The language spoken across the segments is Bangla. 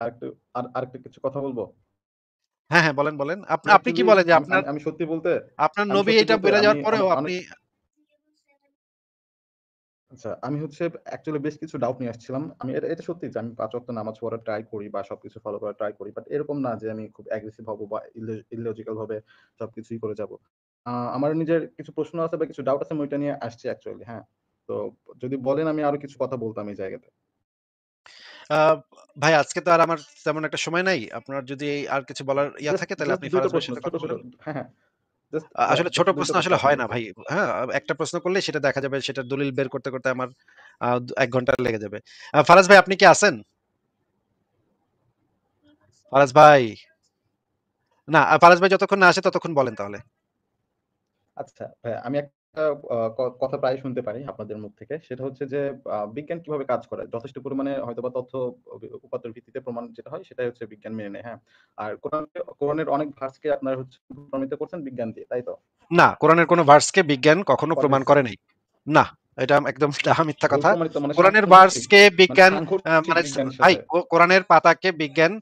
আরেকটু আরেকটু কিছু কথা বলবো? হ্যাঁ, হ্যাঁ, বলেন, বলেন। আমি আপনি কি অ্যাকচুয়ালি বলেন যে আমি আপনার আমি আমি সত্যি বলতে আপনার আমি নবী সত্যি এটা বলতে বইলা আমি যাওয়ার পরেও অনেক আপনি আচ্ছা, আমি হচ্ছে অ্যাকচুয়ালি বেশ কিছু ডাউট নিয়ে আসছিলাম। আমি এটা সত্যি যে আমি ৫ ওয়াক্ত নামাজ পড়ার ট্রাই করি বা সবকিছু ফলো করার ট্রাই করি। বাট এরকম না যে আমি খুব অ্যাগ্রেসিভ হবো বা ইললজিক্যাল ভাবে সবকিছুই করে যাবো। আমার নিজের কিছু প্রশ্ন আছে বা কিছু ডাউট আছে আমি ওইটা নিয়ে আসছি অ্যাকচুয়ালি, হ্যাঁ? তো যদি বলেন আমি আরো কিছু কথা বলতাম এই জায়গাতে। আ ভাই আজকে তো আর আমার তেমন একটা সময় নাই। আপনার যদি আর কিছু বলার থাকে তাহলে জাস্ট আপনি ২ টা ফারাজ ভাইয়ের প্রশ্ন সাথে ছোট, কথা ছোট বলেন। হ্যাঁ, হ্যাঁ। জাস্ট আসলে ছোট ২ প্রশ্ন টা প্রশ্ন আসলে আপনার হয় না কাছে। ভাই। হ্যাঁ? একটা প্রশ্ন করলেই সেটা দেখা যাবে সেটার দলিল বের করতে, করতে আমার ১ ঘন্টা লেগে যাবে। ফারাজ ভাই আপনি কি আছেন? ফারাজ ভাই? না, ফারাজ ভাই যতক্ষণ না আসে ততক্ষণ বলেন তাহলে। আচ্ছা, ভাইয়া আমি একটা কথা প্রায় শুনতে পারি আপনাদের মুখ থেকে। সেটা হচ্ছে যে বিজ্ঞান কিভাবে কাজ করে? যথেষ্ট পরিমাণে হয়তোবা তথ্য উপাত্তের ভিত্তিতে প্রমাণ যেটা হয় সেটাই হচ্ছে বিজ্ঞান মেনে নেয়, হ্যাঁ? আর কোরআনের অনেক ভার্সকে আপনারা হচ্ছে প্রমাণিত করছেন বিজ্ঞান দিয়ে, তাই তো? না, কোরআনের কোন ভার্সকে বিজ্ঞান কখনো করে প্রমাণ দিছে। করে নাই। না, এটা একদম ডাহা মিথ্যা ভুল কথা। প্রমাণিত মানে কোরআনের সাংঘর্ষিক ভার্সকে মানে বিজ্ঞান সাংঘর্ষিক মানে বিজ্ঞানের ভাই সাথে। কোরআনের পাতাকে বিজ্ঞান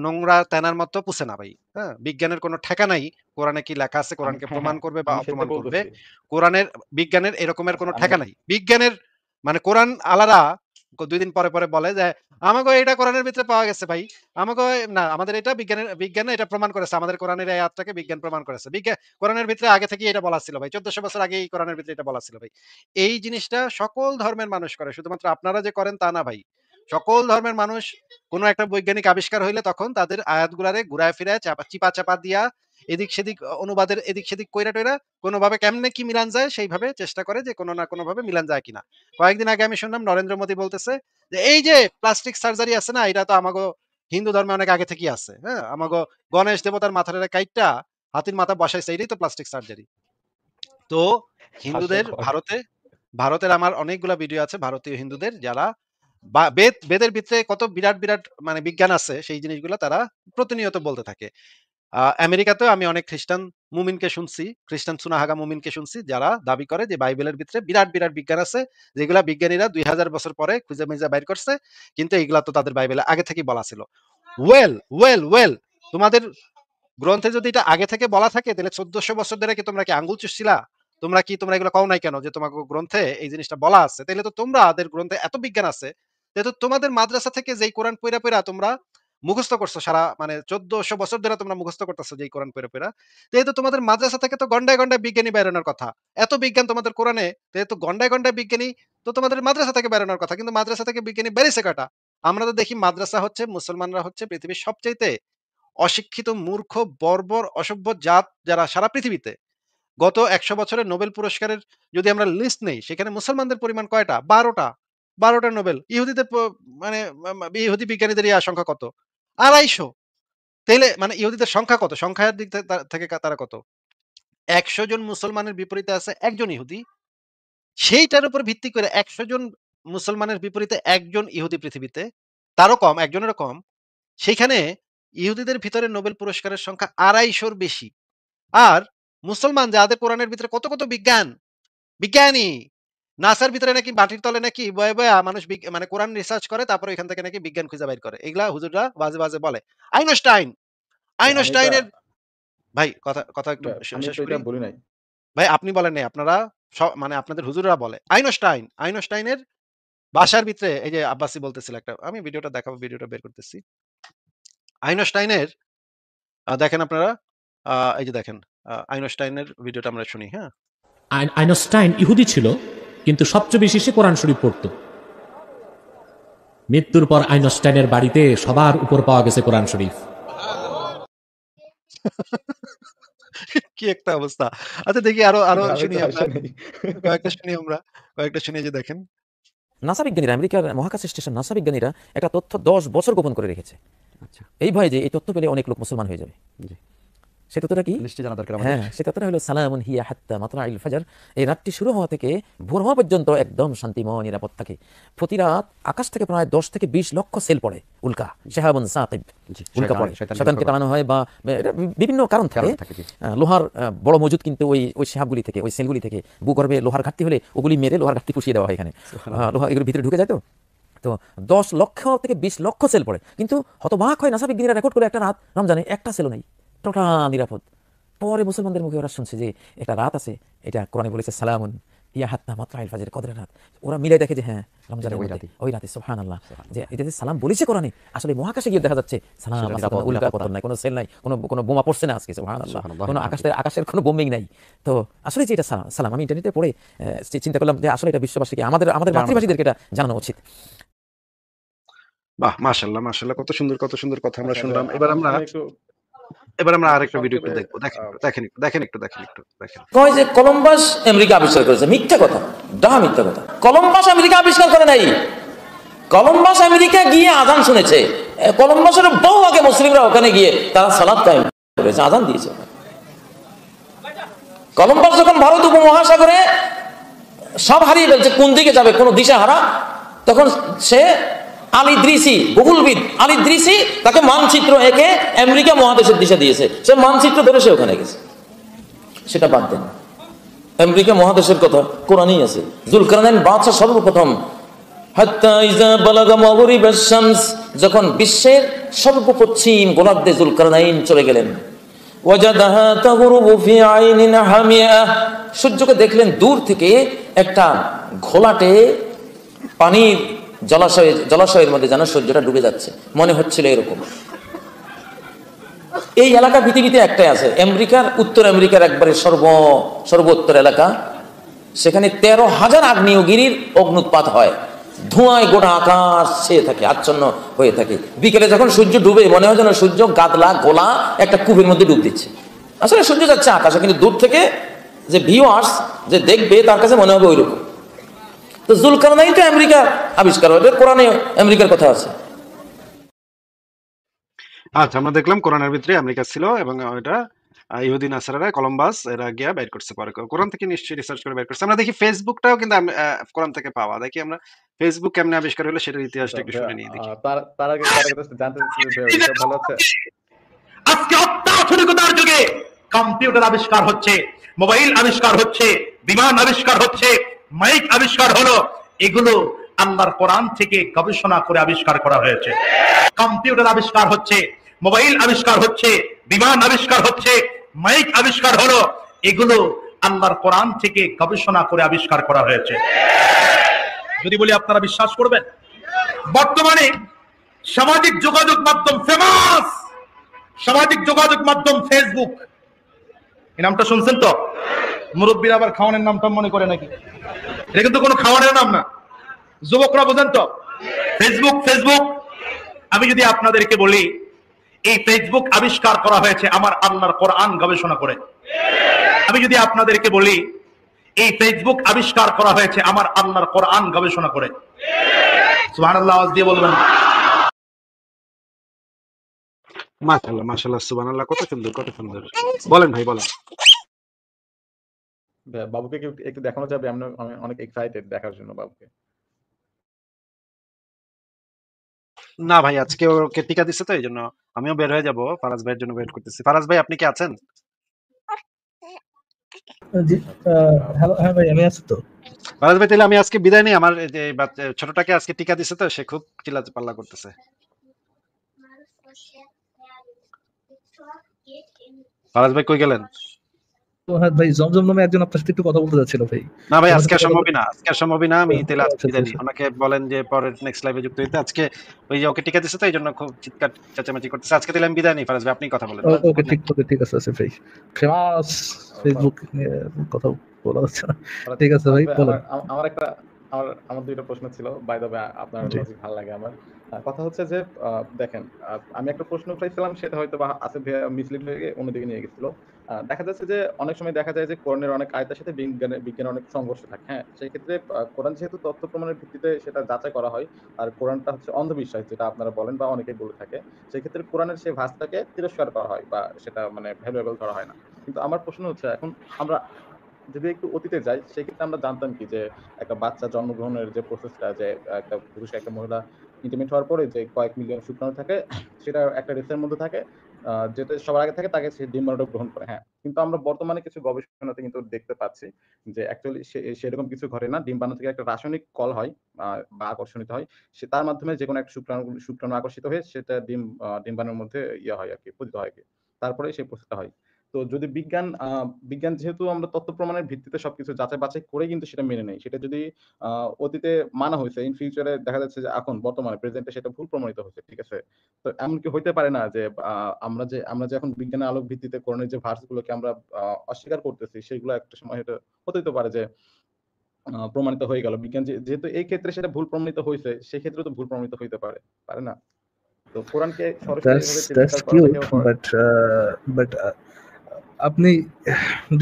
নোংরা তেনার মতো পুছে না ভাই। হ্যাঁ? বিজ্ঞানের কোন ঠেকা নাই। কোরআনে কি লেখা আছে কোরআনকে হ্যাঁ, প্রমাণ হ্যাঁ, করবে বা আমি সেটাই অপ্রমাণ করবে। বলতেছি। কোরআনের বিজ্ঞানের এরকমের কোন আচ্ছা আমি ঠেকা নাই। বিজ্ঞানের মানে কোরআন আলারা ২ দিন পরে, পরে বলে যে, "আমাগো এটা কোরআনের ভিতরে পাওয়া গেছে ভাই। আমাগো না আমাদের এটা বিজ্ঞানে এটা প্রমাণ করেছে। আমাদের কোরআনের এই আয়াতটাকে বিজ্ঞান প্রমাণ করেছে।" কোরআনের ভিতরে আগে থেকেই এটা বলা ছিল ভাই। ১৪০০ বছর আগেই কোরআনের ভিতরে এটা বলা ছিল ভাই। এই জিনিসটা সকল ধর্মের মানুষ করে। শুধুমাত্র আপনারা যে করেন তা না ভাই। সকল ধর্মের মানুষ কোন একটা বৈজ্ঞানিক আবিষ্কার হইলে তখন তাদের আয়াতগুলারে ঘুরায় ফিরায় চিপা-চাপা দিয়া এদিক সেদিক অনুবাদের এদিক সেদিক কইরা-টইরা কোনভাবে কেমনে কি মিলান যায় সেইভাবে চেষ্টা করে যে কোন না কোনভাবে মিলান যায় কিনা। কয়েকদিন আগে আমি শুনলাম নরেন্দ্র মোদী বলতেছে যে, "এই যে প্লাস্টিক সার্জারি আছে না এটা তো আমাগো হিন্দু ধর্মে অনেক আগে থেকেই আছে। হ্যাঁ? আমাগো গণেশ দেবতার মাথাটারে কাইট্টা হাতির মাথা বসাইছে এটাই তো প্লাস্টিক সার্জারি।" তো হিন্দুদের হাস্যকর। ভারতের আমার অনেকগুলা ভিডিও আছে ভারতীয় হিন্দুদের যারা বেদের ভিতরে কত বিরাট, বিরাট মানে বিজ্ঞান আছে সেই জিনিসগুলা তারা প্রতিনিয়ত বলতে থাকে। আমেরিকাতেও আমি অনেক খ্রিস্টান মুমিনকে শুনছি, খ্রিস্টান সুনাহাগা মুমিনকে শুনছি যারা দাবি করে যে বাইবেলের ভিতরে বিরাট, বিরাট বিজ্ঞান আছে যেগুলা বিজ্ঞানীরা ২০০০ বছর পরে খুঁজে-মুইজা বাইর করছে। কিন্তু এগুলা তো তাদের বাইবেলে আগে থেকেই বলা ছিল। ওয়েল তোমাদের গ্রন্থে যদি এটা আগে থেকে বলা থাকে তাহলে ১৪০০ বছর ধরে কি তোমরা কি আঙ্গুল চুষছিলা? তোমরা এগুলো কও নাই কেন যে তোমাকে গ্রন্থে এই জিনিসটা বলা আছে। তাইলে তো তোমাদের গ্রন্থে এত বিজ্ঞান আছে। যেহেতু তোমাদের মাদ্রাসা থেকে যেই কোরআন পইড়া তোমরা মুখস্থ করছো সারা মানে ১৪০০ বছর ধরে তোমরা মুখস্থ করতেছো যেই কোরআন পইড়া। যেহেতু তোমাদের মাদ্রাসা থেকে তো গন্ডায়, গন্ডায় বিজ্ঞানী বেরোনোর কথা। এত বিজ্ঞান তোমাদের কোরআনে যেহেতু গন্ডায়, গন্ডায় বিজ্ঞানী তো তোমাদের মাদ্রাসা থেকে বেরোনোর কথা। কিন্তু মাদ্রাসা থেকে বিজ্ঞানী বেরিয়েছে কয়টা? আমরা তো দেখি মাদ্রাসা হচ্ছে মুসলমানরা হচ্ছে পৃথিবীর সবচাইতে অশিক্ষিত, মূর্খ, বর্বর, অসভ্য জাত যারা সারা পৃথিবীতে। গত ১০০ বছরের নোবেল পুরস্কারের যদি আমরা লিস্ট নেই, সেখানে মুসলমানদের পরিমাণ কয়টা? ১২ টা। ১২ টা নোবেল। ইহুদিদের মানে ইহুদি বিজ্ঞানীদের সংখ্যা কত? ২৫০। তাইলে মানে ইহুদিদের সংখ্যা কত? সংখ্যার দিক থেকে তারা কত? ১০০ জন মুসলমানের বিপরীতে আছে ১ জন ইহুদি। সেইটার উপর ভিত্তি করে ১০০ জন মুসলমানের বিপরীতে ১ জন ইহুদি পৃথিবীতে। তারও কম, ১ জনেরও কম। সেখানে ইহুদিদের ভিতরে নোবেল পুরস্কারের সংখ্যা ২৫০ র বেশি। আর মুসলমান যাদের কোরআনের ভিতরে কত, কত বিজ্ঞানী। নাসার ভিতরে নাকি মাটির তলে নাকি বয়া মানুষ মানে কোরআন রিসার্চ করে তারপরে এখান থেকে নাকি বিজ্ঞান খুঁজে বাইর করে। এগুলা হুজুররা বাজে, বাজে বলে। আইনস্টাইন, ভাই আমি এটা আইনস্টাইনের ভাই কথা একটু আমি শেষ তো এটা করি। বলি নাই। ভাই আপনি বলেন নাই। আপনারা মানে আপনাদের হুজুররা বলে। আইনস্টাইনের বাসার ভিতরে এই যে আব্বাসি বলতেছিল একটা আমি ভিডিওটা দেখাবো, ভিডিওটা বের করতেছি। আইনস্টাইনের দেখেন আপনারা এই যে দেখেন আইনস্টাইনের ভিডিওটা আমরা শুনি, হ্যাঁ? আইনস্টাইন ইহুদি ছিল, কিন্তু সবচেয়ে বেশি সে কোরআন শরীফ পড়ত। মৃত্যুর পর আইনস্টাইনের বাড়িতে সবার উপর পাওয়া গেছে কোরআন শরীফ। কি একটা অবস্থা। আচ্ছা দেখি আরো আরো গ্রামে শুনি তো আমরা। আসে নাই। কয়েকটা শুনি যে দেখেন। নাসা বিজ্ঞানীরা, আমেরিকার মহাকাশ স্টেশন নাসা বিজ্ঞানীরা একটা তথ্য ১০ বছর গোপন করে রেখেছে। আচ্ছা, এই ভয়ে যে এই তথ্য পেলে অনেক লোক মুসলমান হয়ে যাবে। জি। সে তথ্যটা কি? নিশ্চয়ই জানা দরকার আমাদের। হ্যাঁ, সে তথ্যটা হলো সালামুন হিয়া হাত্তা মাতলাইল ফাজর। এই রাতটি শুরু হওয়া থেকে ভোর হওয়া পর্যন্ত একদম শান্তিময় নিরাপদ থাকে। প্রতি রাত আকাশ থেকে প্রায় ১০ থেকে ২০ লক্ষ সেল পড়ে উল্কা, শাহাবুন সাকিব। জি, উল্কা পড়ে, শয়তানকে শয়তানকে তাড়ানো হয় বা এটা বিভিন্ন কারণ থাকে। জি। লোহার বড় মজুদ কিন্তু ওই শাহাবগুলি থেকে, ওই সেলগুলি থেকে। ভূগর্ভে লোহার ঘাটতি হলে ওগুলি মেরে লোহার ঘাটতি পুষিয়ে দেওয়া হয় এখানে। লোহা এগুলো ভিতরে ঢুকে যায় তো। তো 10 লক্ষ থেকে 20 লক্ষ সেল পড়ে, কিন্তু হতবাক হয় নাসা বিজ্ঞানীরা রেকর্ড করে একটা রাত রমজানে একটা সেলও নেই, টোটাল নিরাপদ। পরে মুসলমানদের মুখে ওরা শুনছে যে একটা রাত আছে, এটা কোরআনে বলেছে সালামুন হিয়া হাত্তা মাতলাইল ফাজর, কদরের রাত। ওরা মিলে দেখে যে হ্যাঁ রমজানের মধ্যে ওই রাতে সুবহানাল্লাহ, যে এটাতে সালাম বলেছে কোরআনে, আসলে মহাকাশে গিয়ে দেখা যাচ্ছে সালাম আছে, কোনো উল্কা পতন নাই, কোনো সেল নাই, কোনো বোমা পড়ছে না আজকে, সুবহানাল্লাহ, কোনো আকাশের কোনো বোমিং নাই। তো আসলে যে এটা সালাম, আমি ইন্টারনেটে পড়ে চিন্তা করলাম যে আসলে এটা বিশ্ববাসীকে, আমাদের মাতৃভাষীদেরকে এটা জানানো উচিত। বাহ, মাশাআল্লাহ মাশাআল্লাহ, কত সুন্দর কথা আমরা আচ্ছা, শুনলাম। এবার এবার আমরা আরেকটা ভিডিও একটু সংক্ষেপে দেখবো। দেখেন একটু। কয় যে কলম্বাস আমেরিকা আবিষ্কার করেছে, মিথ্যা কথা, ডাহা মিথ্যা কথা। কলম্বাস আমেরিকা আবিষ্কার করে নাই, কলম্বাস আমেরিকা গিয়ে আজান শুনেছে। কলম্বাসের বহু আগে মুসলিমরা ওখানে গিয়ে তারা সালাত কায়েম করেছে, আজান দিয়েছে। কলম্বাস যখন ভারত উপমহাসাগরে সব হারিয়ে ফেলছে, কোন দিকে যাবে কোনো দিশা হারা, তখন সে আলিদ্রিসি, ভূগোলবিদ আলিদ্রিসি তাকে মানচিত্র এঁকে আমেরিকা মহাদেশের দিশা দিয়েছে, সে মানচিত্র ধরে সে ওখানে গেছে। সেটা বাদ দেন, আমেরিকা মহাদেশের কথা কোরআনেই আছে। জুলকারনাইন বাদশা সর্বপ্রথম হাত্তা ইযা বালাগা মাগরিবাশ শামস, যখন বিশ্বের সর্বপশ্চিম গোলার্ধে জুলকারনাইন চলে গেলেন, ওয়াজাদাহা তাগরুবু ফি আইনিন হামিয়া, সূর্যকে দেখলেন দূর থেকে একটা ঘোলাটে পানির জলাশয়ের মধ্যে যেন সূর্যটা ডুবে যাচ্ছে, মনে হচ্ছিল এরকম। এই এলাকা পৃথিবীতে একটাই আছে, আমেরিকার, উত্তর আমেরিকার একবারে সর্বোত্তর এলাকা, সেখানে 13,000 আগ্নেয়গিরির অগ্নুৎপাত হয়, ধোঁয়ায় গোটা আকাশ ছেয়ে থাকে, আচ্ছন্ন হয়ে থাকে। বিকেলে যখন সূর্য ডুবে মনে হয় যেন সূর্য গাদলা গোলা একটা কূপের মধ্যে ডুব দিচ্ছে। আসলে সূর্য যাচ্ছে আকাশে, কিন্তু দূর থেকে যে ভিউয়ার্স যে দেখবে তার কাছে মনে হবে ওইরকম। তো জুলকারনাইনটা আমেরিকা আবিষ্কার হয়, কোরআনে আমেরিকার কথা আছে। আচ্ছা, আমরা দেখলাম কোরআনের ভিতরে আমেরিকা ছিল, এবং এটা ইহুদি নাসারারা কলম্বাস এরা গিয়া বের করছে, পরে কোরআন থেকে নিশ্চয়ই রিসার্চ করে বের করছে। আমরা দেখি ফেসবুকটাও কিন্তু কোরআন থেকে পাওয়া, দেখি আমরা ফেসবুক কেমনে আবিষ্কার হলো সেটার ইতিহাসটা একটু শুনে নিয়ে দেখি। তার আগে জানতে চাচ্ছি যে সব ভালো আছে। আজকে অত্যাধুনিকতার যুগে কম্পিউটার আবিষ্কার হচ্ছে, মোবাইল আবিষ্কার হচ্ছে, বিমান আবিষ্কার হচ্ছে, মাইক আবিষ্কার হলো, এগুলো আল্লাহর কোরআন থেকে গবেষণা করে আবিষ্কার করা হয়েছে। কম্পিউটার আবিষ্কার হচ্ছে, মোবাইল আবিষ্কার হচ্ছে, বিমান আবিষ্কার হচ্ছে, মাইক আবিষ্কার হলো, এগুলো আল্লাহর কোরআন থেকে গবেষণা করে আবিষ্কার করা হয়েছে। যদি বলি আপনারা বিশ্বাস করবেন? বর্তমানে সামাজিক যোগাযোগ মাধ্যম ফেমাস, সামাজিক যোগাযোগ মাধ্যম ফেসবুক, এই নামটা শুনছেন তো? মুরব্বীরা আবার খাওয়ানোর নামটা মনে করে নাকি? এটা কিন্তু কোনো খাওয়ানোর নাম না, যুবকরা বোঝেন তো? ফেসবুক। আমি যদি আপনাদেরকে বলি এই ফেসবুক আবিষ্কার করা হয়েছে আমার আল্লাহর কোরআন গবেষণা করে, আমি যদি আপনাদেরকে বলি এই ফেসবুক আবিষ্কার করা হয়েছে আমার আল্লাহর কোরআন গবেষণা করে, সুবহানাল্লাহ আওয়াজ দিয়ে বলবেন? মাশাআল্লাহ সুবহানাল্লাহ, কত সুন্দর। বলেন ভাই, বলেন। বাবুকে কি একটু দেখানো যাবে? আমি অনেক এক্সাইটেড দেখার জন্য বাবুকে। না ভাই, আজকে ওকে টিকা দিচ্ছে তো, এই জন্য আমিও বের হয়ে যাব, ফারাজ ভাইয়ের জন্য ওয়েট করতেছি। ফারাজ ভাই, আপনি কি আছেন? জি, হ্যালো, হ্যাঁ ভাই আমি আছি তো। ফারাজ ভাই, তাহলে আমি আজকে বিদায় নেই। আমার এই যে ছোটটাকে আজকে টিকা দিচ্ছে তো, সে খুব চিল্লাপাল্লা করতেছে। ফারাজ ভাই কই গেলেন? তো হ্যাঁ ভাই, জমজম নামে একজন আপনার সাথে একটু কথা বলতে যাচ্ছিল ভাই। না ভাই, আমার আজকে সাথে সম্ভবই না। আমি তাহলে আজকে আচ্ছা, বিদায় আচ্ছা। নিই। ওনাকে বলেন যে পরের নেক্সট লাইভে যুক্ত হইতে। আজকে ওই যে ওকে টিকা দিচ্ছে তো, এই জন্য খুব চিৎকার চেঁচামেচি করতেছে। আজকে তাহলে আমি বিদায় নিই। ফারাজ ভাই, আপনি কথা বলেন। ওকে, ঠিক আছে ভাই। ফেমাস ফেসবুক নিয়ে কথা বলা হচ্ছে না। ঠিক আছে ভাই, বলেন। আমার দুইটা প্রশ্ন ছিল। বাই দ্য ওয়ে, আপনার লজিক ভালো লাগে আমার। কথা হচ্ছে যে দেখেন, আমি একটা প্রশ্ন উঠাইছিলাম, সেটা হয়তো বা আসিফ ভাইয়া মিসলিড হয়ে গিয়ে অন্যদিকে নিয়ে গেছিল। দেখা যাচ্ছে যে অনেক সময় দেখা যায় যে কোরআনের অনেক আয়াতের সাথে বিজ্ঞানের অনেক সংঘর্ষ থাকে। হ্যাঁ, সেই ক্ষেত্রে কোরআন যেহেতু তথ্য প্রমাণের ভিত্তিতে সেটা যাচাই করা হয়, আর কোরআনটা হচ্ছে অন্ধবিশ্বাস, যেটা আপনারা বলেন বা অনেকেই বলে থাকে, সেই ক্ষেত্রে কোরআনের সেই ভাষটাকে তিরস্কার করা হয় বা সেটা মানে ভ্যালুয়েবল ধরা হয় না। কিন্তু আমার প্রশ্ন হচ্ছে, এখন আমরা যদি একটু অতীতে যাই, সেক্ষেত্রে আমরা জানতাম কি যে একটা বাচ্চা জন্মগ্রহণের যে প্রসেসটা, যে একটা পুরুষ একটা মহিলা ইন্টিমেট হওয়ার পরে যে কয়েক মিলিয়ন শুক্রাণু থাকে সেটা একটা রেসের মধ্যে থাকে, যেটা সবার আগে থাকে তাকে সে ডিম্বাণুটা গ্রহণ করে। হ্যাঁ, কিন্তু আমরা বর্তমানে কিছু গবেষণাতে কিন্তু দেখতে পাচ্ছি যে অ্যাকচুয়ালি সেরকম কিছু ঘটে না। ডিম্বাণু থেকে একটা রাসায়নিক কল হয় বা আকর্ষণিত হয়। তার মাধ্যমে যেকোনো একটা শুক্রাণু আকর্ষিত হয়ে সেটা ডিম্বাণুর মধ্যে হয় আরকি, পতিত হয় আরকি। তারপরে সেই প্রসেসটা হয়। তো যদি বিজ্ঞান যেহেতু আমরা তথ্য প্রমাণের ভিত্তিতে সবকিছু যাচাই বাছাই করে কিন্তু সেটা মেনে নেই। সেটা যদি অতীতে মানা হইছে, ইন ফিউচারে দেখা যাচ্ছে যে এখন বর্তমানে প্রেজেন্টে সেটা ভুল প্রমাণিত হচ্ছে। ঠিক আছে? তো এমন কি হইতে পারে না যে আমরা যে এখন বিজ্ঞানের আলোক ভিত্তিতে কোরআনের যে ভার্স গুলোকে আমরা অস্বীকার করতেছি, সেগুলো একটা সময় হতেই তো পারে যে প্রমাণিত হয়ে গেল। বিজ্ঞান যেহেতু এই ক্ষেত্রে সেটা ভুল প্রমাণিত হইছে, সেক্ষেত্রেও তো ভুল প্রমাণিত হইতে পারে। পারে না? তো কোরআনকে সরাসরি এভাবে দ্যাটস তিরস্কার কিউট, করাটাকেও বাট আপনি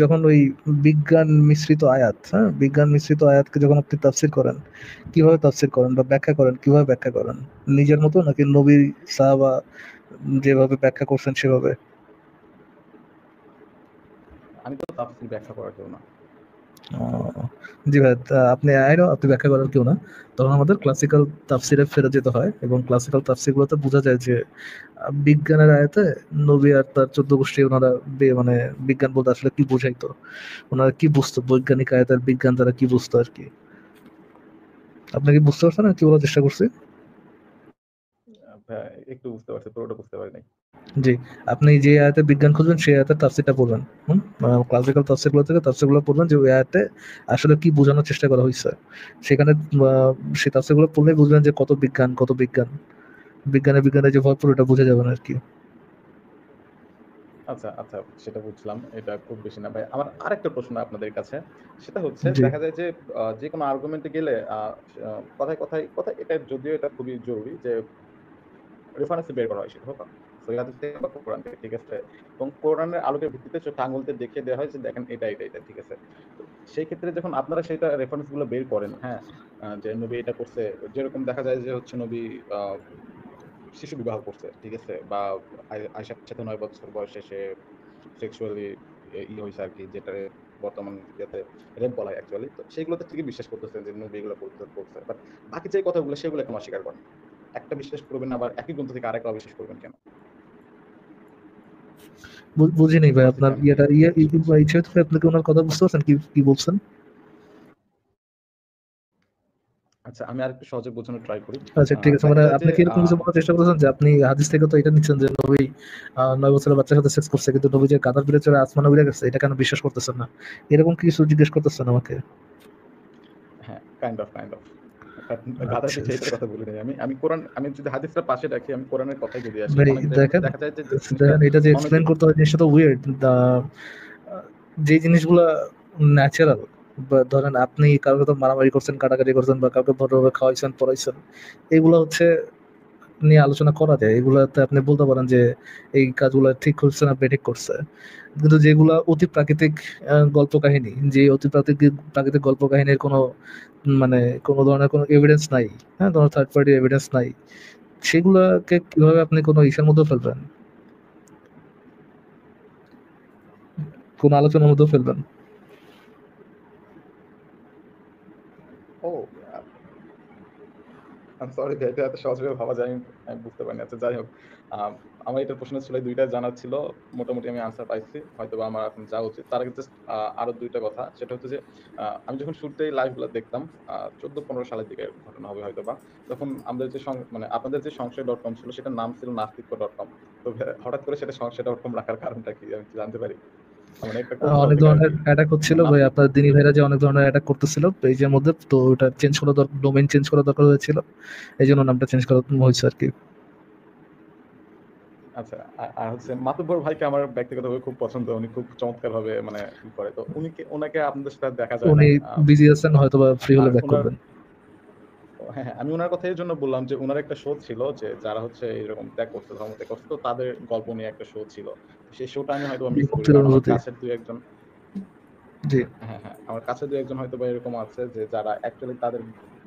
যখন ওই বিজ্ঞান মিশ্রিত আয়াত, হ্যাঁ, বিজ্ঞান মিশ্রিত আয়াতকে যখন আপনি তাফসির করেন, কিভাবে তাফসির করেন বা ব্যাখ্যা করেন, কিভাবে ব্যাখ্যা করেন? নিজের মতো নাকি নবী সাহাবা যেভাবে ব্যাখ্যা করছেন সেভাবে? আমি তো তাফসীর ব্যাখ্যা করার কেউ না। জি ভাই, আপনি আপনি ব্যাখ্যা করার কেউ না। তখন আমাদের ক্লাসিক্যাল তাফসিরে ফেরত যেতে হয় এবং ক্লাসিক্যাল তাফসিরগুলোতে বোঝা যায় যে বিজ্ঞানের আয়াতে নবী আর তার 14 গোষ্ঠী ওনারা মানে বিজ্ঞান বলতে আসলে কি বোঝাইতো, ওনারা কি বুঝতো, বৈজ্ঞানিক আয়াতের বিজ্ঞান দ্বারা কি বুঝতো আর কি। আপনি কি বুঝতে পারছেন কি বলার চেষ্টা করছি? একটু বুঝতে পারছি, পুরোটা বুঝতে পারি নাই। জি, আপনি যে আয়াতে বিজ্ঞান খুঁজবেন সেই আয়াতের তাফসিরটা পড়বেন। ক্লাসিক্যাল তাফসিরগুলো থেকে তাফসিরগুলো পড়বেন যে ওই আয়াতে আসলে কি বোঝানোর চেষ্টা করা হয়েছে। সেখানে সেই তাফসিরগুলো পড়লেই বুঝবেন যে কত বিজ্ঞান, কত বিজ্ঞান। বিজ্ঞানের যে ভরপুর ওটা বুঝে যাবেন আর কি। আচ্ছা, আচ্ছা, সেটা বুঝলাম। এটা খুব বেশি না ভাই। আমার আরেকটা প্রশ্ন আপনাদের কাছে। সেটা হচ্ছে জি, দেখা যায় যে যেকোনো আর্গুমেন্টে গেলে কথায় এটা যদিও এটা খুবই জরুরি যে রেফারেন্স বের করা হয়, সেটা হোক সহিহ হাদিস থেকে বা কোরআন থেকে, ঠিক আছে? এবং কোরআনের আলোকের ভিত্তিতে চোখে আঙুল দিয়ে দেখিয়ে দেওয়া হয় যে দেখেন এটা, ঠিক আছে? তো সেই ক্ষেত্রে যখন আপনারা সেটা রেফারেন্স গুলো বের করেন, হ্যাঁ? যে নবী এটা করছে, যেরকম দেখা যায় যে হচ্ছে নবী আ শিশু বিবাহ করছে, ঠিক আছে? বা আয়েশার সাথে ৯ বছর বয়সে সে সেক্সুয়ালি হইছে আরকি, যেটারে বর্তমান ইয়েতে রেপ বলা হয় অ্যাকচুয়ালি। তো সেগুলোতে ঠিকই বিশ্বাস করতেছেন যে নবী এগুলো করছে। বাট বাকি যে কথাগুলো সেগুলো কেন অস্বীকার করেন? একটা বিশ্বাস করবেন আবার একই গ্রন্থ থেকে আরেকটা অবিশ্বাস করবেন কেন? বুঝিনি বুঝতে ভাই পারছি আপনার যে আমি ইয়েটা কি জিজ্ঞেস করছি? ইচ্ছে থেকে আপনি কি ওনার কথা বুঝতে পারছেন কি বলছেন? আচ্ছা, আমি আরেকটু সহজে বোঝানোর ট্রাই করি। আচ্ছা ঠিক আছে, দেখা মানে যায় যে আপনি কি এরকম কিছু বলার চেষ্টা করছেন যে আপনি হাদিস থেকে তো এটা নিচ্ছেন যে নবী 9 বছরের বাচ্চার সাথে সেক্স করছে কিন্তু নবী যে গাধার পিঠে চড়ে আসমানে উড়ে গেছে এটা কেন বিশ্বাস করতেছেন না? এরকম কিছু জিজ্ঞেস করতেছেন আমাকে? হ্যাঁ, কাইন্ড অফ। বাট গাধার আচ্ছা পিঠে এটার আচ্ছা। কথা বলি নাই। আমি যদি হাদিসটা পাশে রাখি, আমি কোরআনের কথাই যদি আসি। ভাই অনেক জায়গার মধ্যে দেখেন, দেখা যায় যে জিনিসটা এটা যে অনেক এক্সপ্লেন করতে হয় জিনিসটা তো উইয়ার্ড। যে জিনিসগুলা ন্যাচারাল, বা ধরেন আপনি কারোর সাথে মারামারি করছেন, কাটাকাটি করছেন বা কাউকে ভদ্রভাবে খাওয়াইছেন, পড়াইছেন, এগুলো হচ্ছে নিয়ে আলোচনা করা যায়। এগুলাতে আপনি বলতে পারেন যে এই কাজগুলো ঠিক করছে না বেঠিক করছে। কিন্তু যেগুলা অতি প্রাকৃতিক গল্প কাহিনী, যে অতি প্রাকৃতিক গল্প কাহিনীর কোনো মানে কোনো ধরনের কোনো এভিডেন্স নাই, হ্যাঁ, কোনো থার্ড পার্টি এভিডেন্স নাই, সেগুলাকে কিভাবে আপনি কোনো ইসের মধ্যে ফেলবেন, কোনো আলোচনার মধ্যে ফেলবেন? ও আম সরি ভাই, এটা এত সহজভাবে ভাবা যায় আমি বুঝতে পারিনি। আচ্ছা যাই হোক। আমার এটার প্রশ্ন ছিল ২ টা জানার ছিল। মোটামুটি আমি আনসার পাইছি। হয়তোবা আমার এখন যাওয়া উচিত। তার আগে জাস্ট আরো ২ টা কথা। সেটা হচ্ছে যে আমি যখন শুরুতেই লাইভ গুলা দেখতাম ১৪-১৫ সালের দিকে ঘটনা হবে হয়তোবা। তখন আমাদের যে মানে আপনাদের যে সংশয়.com ছিল সেটার নাম ছিল নাস্তিক্য.com। তো হঠাৎ করে সেটা সংশয়.com রাখার কারণটা কি? আমি কি জানতে পারি? মানে একটা কৌতূহল অনেক থেকে ধরনের আরকি। অ্যাটাক হচ্ছিল ভাই, নাস্তিক আপনার দিনী ভাইরা যে অনেক ধরনের অ্যাটাক করতেছিল পেজের মধ্যে, তো ওটা চেঞ্জ করা দরকার, ডোমেইন চেঞ্জ করা দরকার হয়েছিল, এই জন্য নামটা চেঞ্জ করা হয়েছে আর কি। আচ্ছা, আর হচ্ছে মাতুব্বর ভাইকে আমার ব্যক্তিগতভাবে খুব পছন্দ। উনি খুব চমৎকারভাবে মানে করে। তো উনাকে আপনাদের সাথে দেখা যায় উনি নাই। বিজি আছেন, হয়তো বা ফ্রি আর হলে ব্যাক উনার করবেন। হ্যাঁ, আমি উনার কথা এর জন্য বললাম যে উনার একটা শো ছিল যে যারা হচ্ছে এরকম ত্যাগ করছে, ধর্ম ত্যাগ করছে, তো তাদের গল্প নিয়ে একটা শো ছিল। সেই শোটা আমি হয়তোবা মিস করি। মুক্তির কারণ আমার অনুভূতি। কাছের ২-১ জন জি হ্যাঁ, হ্যাঁ। আমার কাছে ২-১ জন হয়তোবা এরকম আছে যে যারা অ্যাকচুয়ালি তাদের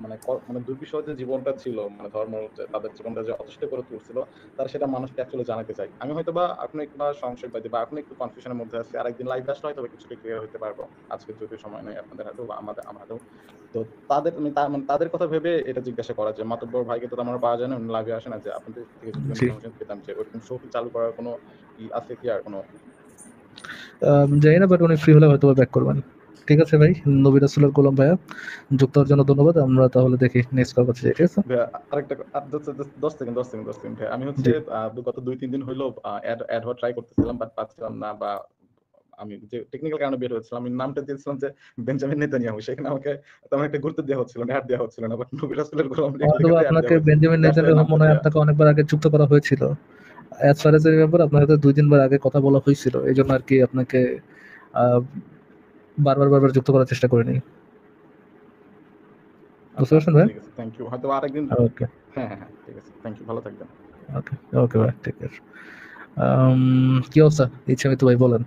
মানে মানে দুর্বিষহ যে জীবনটা ছিল, মানে ধর্ম যে তাদের জীবনটা যে অতিষ্ঠ করে তুলছিল, তারা সেটা মানুষকে অ্যাকচুয়ালি জানাতে চায়। আমি হয়তোবা এখন একটু সংশয়বাদী বা এখন একটু কনফিউশন এর মধ্যে আছি। আরেকদিন লাইভে আসলে হয়তোবা কিছুটা ক্লিয়ার হইতে পারবো। আজকে যদিও সময় নেই আপনাদের হাতেও বা আমার হাতেও। তো তাদের মানে তাদের কথা ভেবে এটা জিজ্ঞাসা করা যে মাতব্বর ভাইকে তো আমার পাওয়া যায় না, উনি লাইভে আসে না, যে আপনাদের থেকে যদি জি ইনফরমেশন পেতাম যে ওরকম শো কি চালু করার কোনো আছে কি আর কোনো। জানি না, বাট উনি ফ্রি হলে হয়তো ব্যাক করবেন। ঠিক আছে ভাই, নবী রাসূলের গোলাম ভাইয়া, যুক্ত হওয়ার জন্য ধন্যবাদ। আমরা তাহলে দেখি নেক্সট কল করতে চাই, ঠিক আছে? ভাইয়া, আরেকটা 10 সেকেন্ড ভাই। আমি হচ্ছে জি গত ২-৩ দিন হইলো অ্যাড হওয়ার ট্রাই করতেছিলাম, বাট পাচ্ছিলাম না, বা আমি যে টেকনিক্যাল কারণে বের হয়েছিলাম, আমি নামটা দিয়েছিলাম যে বেঞ্জামিন নেতানিয়াহু। সেখানে আমাকে তেমন একটা গুরুত্ব দেওয়া হচ্ছিল না, অ্যাড দেওয়া হচ্ছিল না। বাট নবী রাসূলের গোলাম হয়তোবা লেখাতে অ্যাড আপনাকে দেওয়া হয়েছে। বেঞ্জামিন দ্যাটস ওয়াই নেতানিয়াহু নামটা মনে হয় দেয়া। আপনাকে অনেকবার আগে যুক্ত করা হয়েছিল। As far age I remember, আপনার সাথে ২ দিন আগে কথা বলা হয়েছিল, এই জন্য আর কি আপনাকে বারবার যুক্ত করার চেষ্টা করিনি। বুঝতে আচ্ছা, পারছেন ভাই? ঠিক আছে। Thank you. হয়তো আরেকদিন। ওকে হ্যাঁ, হ্যাঁ, হ্যাঁ। ঠিক আছে। Thank you. ভালো থাকবেন। ওকে ওকে ভাই, ঠিক আছে। কি অবস্থা ইচ্ছামিত ভাই, বলেন।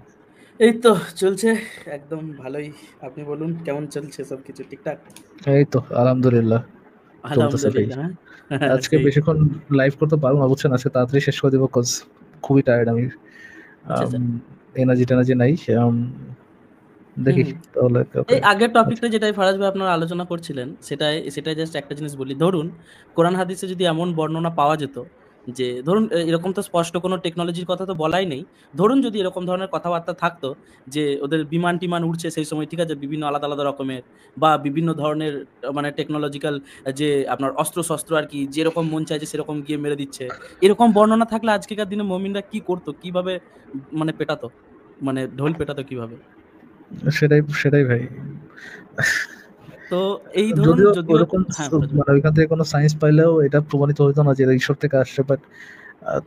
এই তো চলছে একদম ভালোই। আপনি বলুন কেমন চলছে সবকিছু ঠিকঠাক? এই তো আলহামদুলিল্লাহ চলতেছে ভাই। আলহামদুলিল্লাহ, হ্যাঁ। আজকে সেই বেশিক্ষণ লাইভ করতে পারবো না, বুঝছেন, আজকে তাড়াতাড়ি শেষ করে দিব, কজ খুবই টায়ার্ড আমি। আচ্ছা আচ্ছা। এনার্জি নাই। দেখি হুম। তাহলে এই আগের টপিকটা যেটাই ফারাজ ভাই আপনারা আলোচনা করছিলেন, সেটাই জাস্ট একটা জিনিস বলি। ধরুন কোরআন হাদিসে যদি এমন বর্ণনা পাওয়া যেত যে ধরুন এরকম তো স্পষ্ট কোনো টেকনোলজির কথা তো বলাই নেই। ধরুন যদি এরকম ধরনের কথাবার্তা থাকতো যে ওদের বিমান-টিমান উড়ছে সেই সময়, ঠিক আছে? বিভিন্ন আলাদা রকমের বা বিভিন্ন ধরনের মানে টেকনোলজিক্যাল যে আপনার অস্ত্র-শস্ত্র আরকি যেরকম মন চাইছে সেরকম গিয়ে মেরে দিচ্ছে। এরকম বর্ণনা থাকলে আজকেকার দিনে মুমিনরা কি করতো? কিভাবে মানে পেটাতো? মানে ঢোল পেটাতো কিভাবে? সেটাই ভাই। তো এই ধরুন যদিও যদিও ওরকম হ্যাঁ, ফারাজ ভাই। মানে ওইখান থেকে কোনো সায়েন্স পাইলেও এটা প্রমাণিত হইতো না যে এটা ঈশ্বর থেকে আসছে, বাট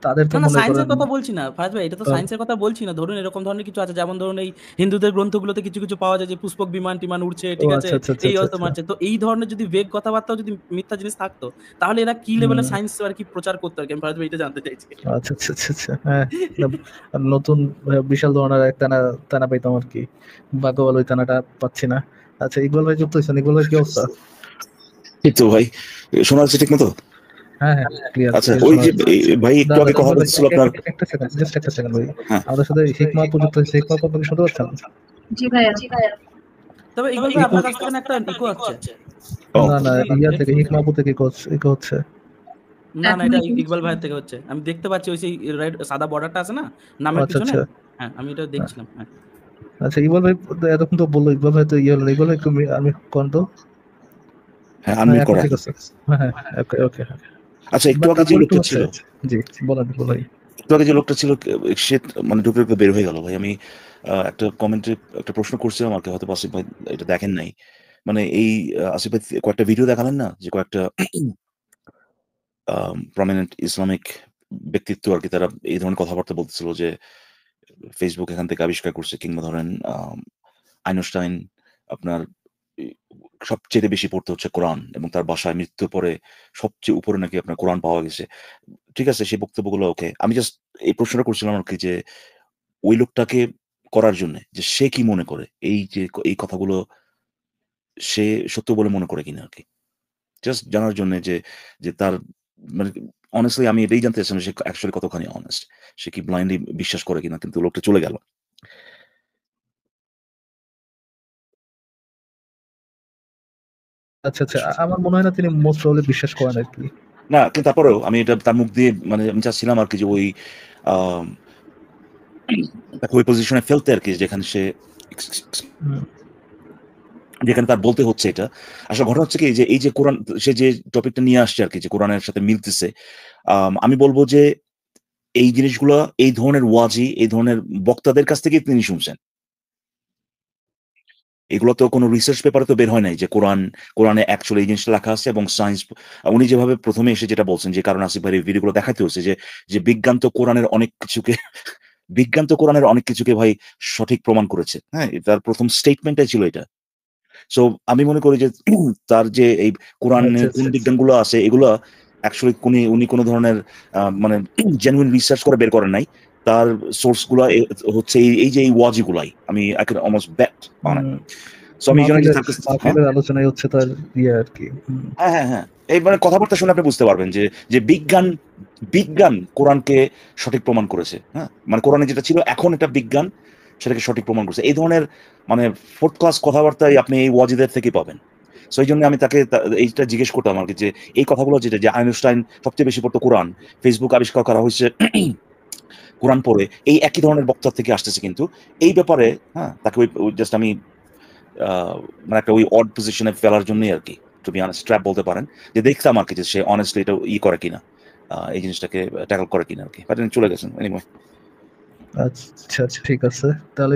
তাদের তো না মনে সায়েন্সের করেন কথা বলছি না ফারাজ ভাই, এটা তো সায়েন্সের কথা বলছি না। ধরুন এরকম ধরনের কিছু আছে, যেমন ধরুন এই হিন্দুদের গ্রন্থগুলোতে কিছু পাওয়া যায় যে পুষ্পক বিমান-টিমান উড়ছে, ও ঠিক আছে? আচ্ছা আচ্ছা আচ্ছা এই আচ্ছা অস্ত্র আচ্ছা মারছে। তো এই ধরনের যদি ভেগ কথাবার্তাও যদি মিথ্যা জিনিস থাকতো, তাহলে এরা কি হুম, লেভেলের সায়েন্স আরকি প্রচার করতো আরকি? আমি ফারাজ ভাই এটা জানতে চাইছি। আচ্ছা হ্যাঁ, নতুন বিশাল ধরনের এক টানা পাইতাম আর কি, ভাগ্যবান ওই টানাটা পাচ্ছি না। আচ্ছা, ইকবাল ভাই যুক্ত হয়েছেন। ইকবাল ভাই কি অবস্থা? এই তো ভাই, শোনা যাচ্ছে ঠিক মতো? হ্যাঁ ক্লিয়ার আচ্ছা, ক্লিয়ার ওই শোনা যে যাচ্ছে। ভাই একটু আগে কথা বলছিল আপনার। একটা সেকেন্ড, জাস্ট একটা সেকেন্ড ভাই। হ্যাঁ, আমাদের সাথে হিকমা আপু যুক্ত হয়েছে। হিকমা আপু, আপনি শুনতে পাচ্ছেন? জি ভাইয়া। তবে ইকবাল ভাই আপনার কাছ থেকে না একটা ইকো হচ্ছে। ও না ইয়া থেকে, হিকমা আপু থেকে ইকো হচ্ছে। না এখন এটা কি ইকবাল ভাইয়ের থেকে হচ্ছে। আমি দেখতে পাচ্ছি ওই সেই রেড সাদা বর্ডারটা আছে না নামের আচ্ছা পিছনে? আচ্ছা হ্যাঁ, আমি এটা দেখছিলাম। হ্যাঁ। আচ্ছা, ইকবাল ভাই এতক্ষণ তো বললো, ইকবাল ভাই তো ইয়ে হলো। ইকবাল ভাই একটু আমি কোন তো। হ্যাঁ, হ্যাঁ, আনমিউট এখন করা। ঠিক আছে। হ্যাঁ ওকে। আচ্ছা, একটু বাট আগে যে তারপর একটু লোকটা হচ্ছে। ছিল, জি বলেন ইকবাল ভাই। একটু আগে যে লোকটা ছিল, সে মানে ঢুকে বের হয়ে গেল ভাই। আমি একটা কমেন্টে একটা প্রশ্ন করছিলাম আর কি, হয়তো আসিফ ভাই এটা দেখেন নাই। মানে এই আসিফ ভাই কয়েকটা ভিডিও দেখালেন না, যে কয়েকটা প্রমিনেন্ট ইসলামিক ব্যক্তিত্ব আর কি, তারা এই ধরনের কথাবার্তা বলতেছিল যে ফেসবুক এখান থেকে আবিষ্কার করছে, কিংবা ধরেন আইনস্টাইন আপনার সবচেয়ে বেশি পড়তে হচ্ছে কোরআন, এবং তার বাসায় মৃত্যুর পরে সবচেয়ে উপরে নাকি আপনার কোরআন পাওয়া গেছে। ঠিক আছে, সেই বক্তব্যগুলো ওকে। আমি জাস্ট এই প্রশ্নটা করছিলাম আর কি, যে ওই লোকটাকে করার জন্য যে সে কি মনে করে, এই যে এই কথাগুলো সে সত্য বলে মনে করে কিনা আর কি, জাস্ট জানার জন্য যে যে তার মানে অনেস্টলি আমি এটাই জানতে চাচ্ছিলাম সে অ্যাকচুয়ালি কতখানি অনেস্ট, সে কি ব্লাইন্ডলি বিশ্বাস করে কিনা। কিন্তু লোকটা চলে গেল। আচ্ছা আমার মনে হয় না তিনি মোস্ট প্রবাবলি বিশ্বাস করেন আর কি। না, কিন্তু তারপরেও আমি এটা তার মুখ দিয়ে মানে আমি চাচ্ছিলাম আর কি, যে ওই তাকে ওই পজিশনে ফেলতে আর কি, যেখানে সে যেখানে তার বলতে হচ্ছে এটা। আসলে ঘটনা হচ্ছে কি, যে এই যে কোরআন, সে যে টপিকটা নিয়ে আসছে আর কি, যে কোরআনের সাথে মিলতেছে, আমি বলবো যে এই জিনিসগুলো এই ধরনের ওয়াজি, এই ধরনের বক্তাদের কাছ থেকে তিনি শুনছেন। এগুলো তো কোনো রিসার্চ পেপারে তো বের হয় নাই যে কোরআনে অ্যাকচুয়ালি এই জিনিসটা লেখা আছে, এবং সায়েন্স উনি যেভাবে প্রথমে এসে যেটা বলছেন, যে কারণে আসিফ ভাই ভিডিওগুলো দেখাতে হচ্ছে, যে বিজ্ঞান তো কোরআনের অনেক কিছুকে ভাই সঠিক প্রমাণ করেছে। হ্যাঁ, তার প্রথম স্টেটমেন্টটাই ছিল এটা। সো আমি মনে করি যে তার যে এই কোরআনের কোন বিজ্ঞানগুলো আছে, এগুলো অ্যাকচুয়ালি উনি কোনো ধরনের মানে জেনুইন রিসার্চ করে বের করেন নাই। তার সোর্স গুলা হচ্ছে এই যে এই ওয়াজি গুলাই আমি I can almost bet on it. So আমি মাহফিলের আলোচনায় হচ্ছে তার ইয়ে আর কি। হ্যাঁ এই মানে কথাবার্তা শুনে আপনি বুঝতে পারবেন যে বিজ্ঞান কোরআনকে সঠিক প্রমাণ করেছে। হ্যাঁ, মানে কোরআনে যেটা ছিল এখন এটা বিজ্ঞান সেটাকে সঠিক প্রমাণ করেছে। এই ধরনের মানে ফোর্থ ক্লাস কথাবার্তাই আপনি এই ওয়াজিদের থেকে পাবেন। সো এই জন্য আমি তাকে এইটা জিজ্ঞেস করতাম আর কি, যে এই কথাগুলো যেটা যে আইনস্টাইন সবচেয়ে বেশি পড়তো কোরআন, ফেসবুক আবিষ্কার করা হয়েছে কোরআন পড়ে, এই একই ধরনের বক্তা থেকে আসতেছে। কিন্তু এই ব্যাপারে হ্যাঁ তাকে ওই জাস্ট আমি মানে একটা ওই অড পজিশনে ফেলার জন্যই আর কি, টু বি অনেস্ট, ট্র্যাপ বলতে পারেন, যে দেখতাম আর কি যে সে অনেস্টলি এটা করে কিনা, এই জিনিসটাকে ট্যাকল করে কিনা আর কি। বাট চলে গেছেন এনিওয়ে। আচ্ছা ঠিক আছে তাহলে।